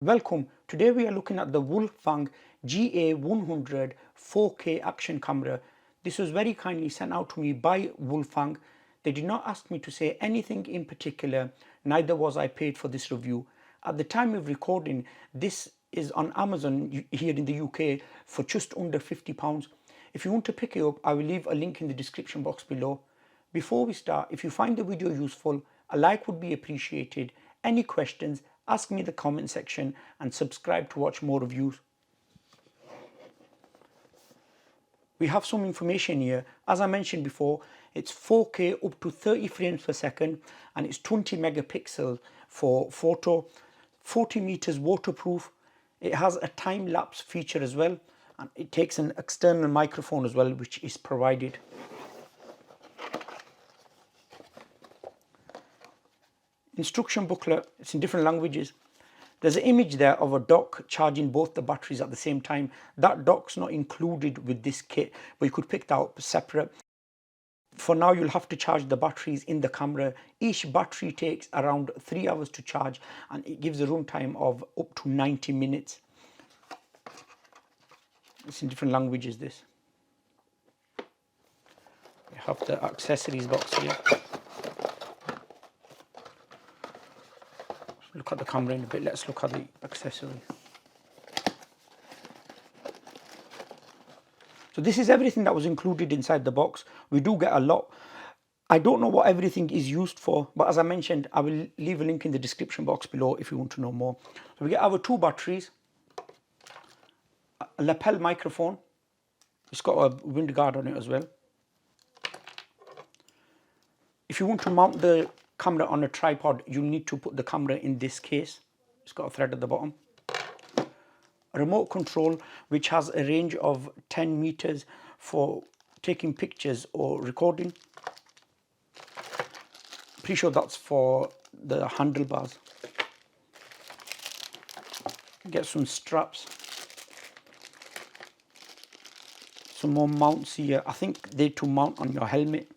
Welcome. Today we are looking at the WOLFANG GA100 4K action camera. This was very kindly sent out to me by WOLFANG. They did not ask me to say anything in particular, neither was I paid for this review. At the time of recording, this is on Amazon here in the UK for just under £50. If you want to pick it up, I will leave a link in the description box below. Before we start, if you find the video useful, a like would be appreciated. Any questions, ask me in the comment section and subscribe to watch more reviews. We have some information here. As I mentioned before, it's 4K up to 30 frames per second and it's 20 megapixels for photo, 40 meters waterproof. It has a time-lapse feature as well, and it takes an external microphone as well, which is provided. Instruction booklet, it's in different languages. There's an image there of a dock charging both the batteries at the same time. That dock's not included with this kit, but you could pick that up separate. For now, you'll have to charge the batteries in the camera. Each battery takes around 3 hours to charge, and it gives a room time of up to 90 minutes. It's in different languages, this. We have the accessories box here. Look at the camera in a bit. Let's look at the accessories. So this is everything that was included inside the box. We do get a lot. I don't know what everything is used for, but as I mentioned, I will leave a link in the description box below if you want to know more. So we get our 2 batteries, a lapel microphone. It's got a wind guard on it as well. If you want to mount the camera on a tripod, you need to put the camera in this case. It's got a thread at the bottom. A remote control which has a range of 10 meters for taking pictures or recording. Pretty sure that's for the handlebars. Get some straps. Some more mounts here. I think they're to mount on your helmet.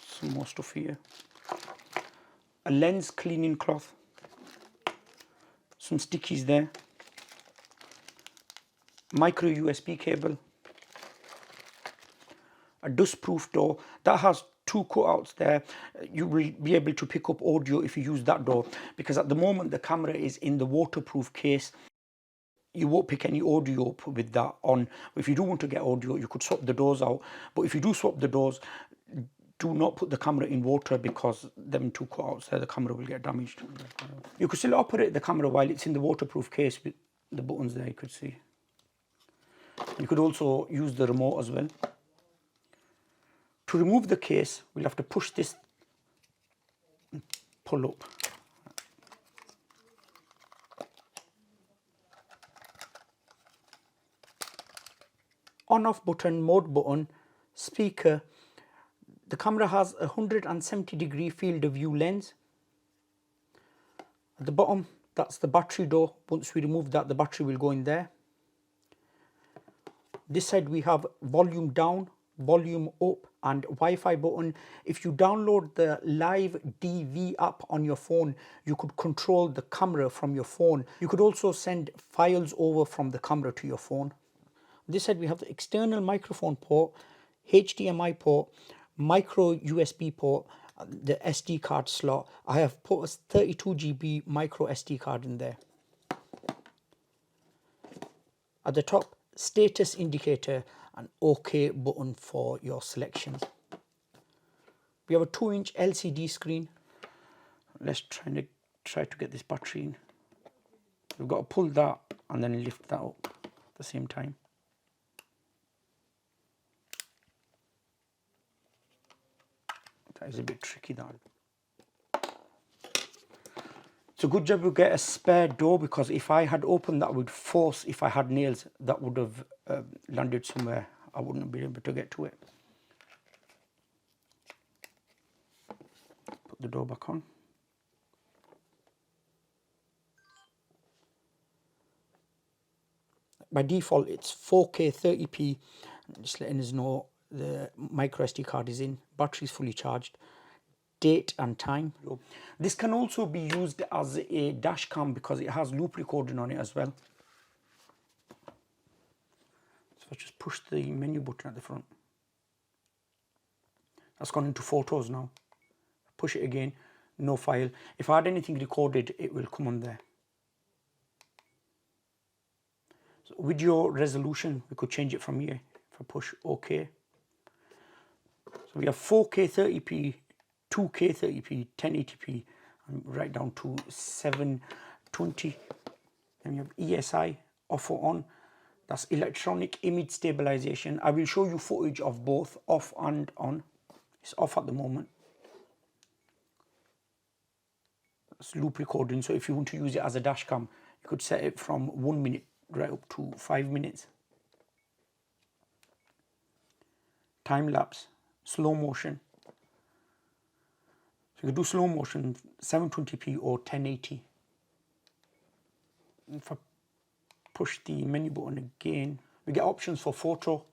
Some more stuff here. A lens cleaning cloth. Some stickies there. Micro USB cable. A dust-proof door. That has 2 cutouts there. You will be able to pick up audio if you use that door, because at the moment the camera is in the waterproof case. You won't pick any audio up with that on. If you do want to get audio, you could swap the doors out. But if you do swap the doors, do not put the camera in water, because them 2 cutouts there, the camera will get damaged. You could still operate the camera while it's in the waterproof case with the buttons there, you could see. You could also use the remote as well. To remove the case, we'll have to push this and pull up. On-off button, mode button, speaker. The camera has a 170-degree field of view lens. At the bottom, that's the battery door. Once we remove that, the battery will go in there. This side we have volume down, volume up and Wi-Fi button. If you download the Live DV app on your phone, you could control the camera from your phone. You could also send files over from the camera to your phone. This side we have the external microphone port, HDMI port, micro USB port, the SD card slot. I have put a 32 GB micro SD card in there. At the top, status indicator and OK button for your selections. We have a 2-inch LCD screen. Let's try to get this battery in. We've got to pull that and then lift that up at the same time. That is a bit tricky, that. It's a good job we get a spare door, because if I had opened that with force, if I had nails, that would have landed somewhere. I wouldn't have been able to get to it. Put the door back on. By default, it's 4K 30p. Just letting us know the micro SD card is in, battery is fully charged. date and time. This can also be used as a dash cam because it has loop recording on it as well. So I just push the menu button at the front. That's gone into photos now. Push it again, no file. If I had anything recorded, it will come on there. So video resolution, we could change it from here. If I push OK. So we have 4K 30p, 2K 30p, 1080p, and right down to 720. Then we have ESI, off or on. That's electronic image stabilization. I will show you footage of both off and on. It's off at the moment. It's loop recording, so if you want to use it as a dash cam, you could set it from 1 minute right up to 5 minutes. Time lapse, slow motion. So you could do slow motion 720p or 1080. If I push the menu button again, we get options for photo.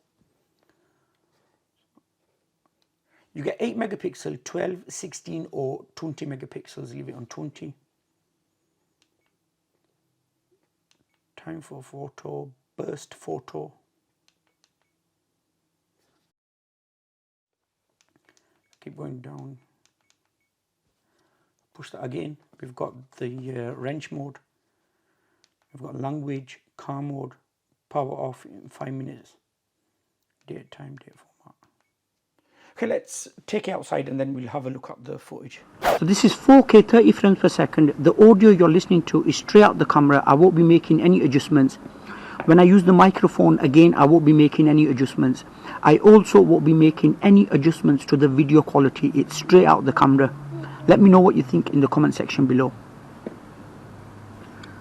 You get 8 megapixel, 12, 16 or 20 megapixels. Leave it on 20. Time for photo, burst photo. Keep going down. Push that again. We've got the wrench mode. We've got language, car mode, power off in 5 minutes. Date, time, date format. Okay, let's take it outside and then we'll have a look at the footage. So this is 4K 30 frames per second. The audio you're listening to is straight out the camera. I won't be making any adjustments. When I use the microphone again, I won't be making any adjustments. I also won't be making any adjustments to the video quality. It's straight out the camera. Let me know what you think in the comment section below.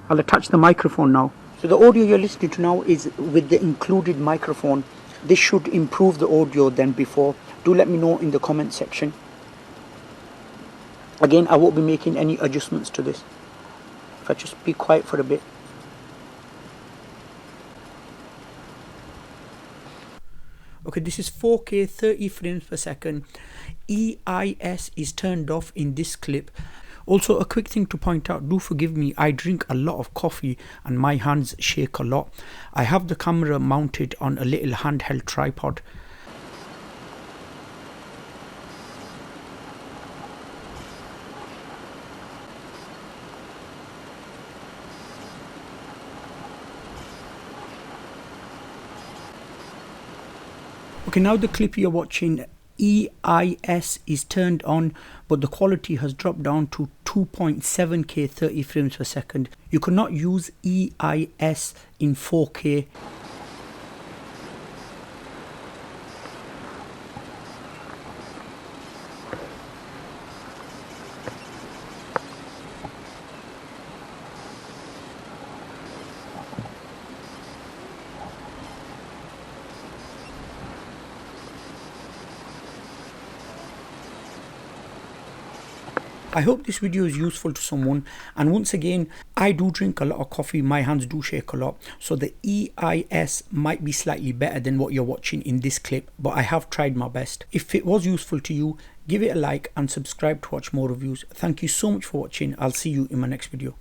I'll attach the microphone now. So the audio you're listening to now is with the included microphone. This should improve the audio than before. Do let me know in the comment section. Again, I won't be making any adjustments to this. If I just be quiet for a bit. Okay, this is 4K 30 frames per second. EIS is turned off in this clip. Also, a quick thing to point out, do forgive me, I drink a lot of coffee and my hands shake a lot. I have the camera mounted on a little handheld tripod. Okay, now the clip you're watching, EIS is turned on, but the quality has dropped down to 2.7K 30 frames per second. You cannot use EIS in 4K. I hope this video is useful to someone, and once again, I do drink a lot of coffee, my hands do shake a lot, so the EIS might be slightly better than what you're watching in this clip, but I have tried my best. If it was useful to you, give it a like and subscribe to watch more reviews. Thank you so much for watching. I'll see you in my next video.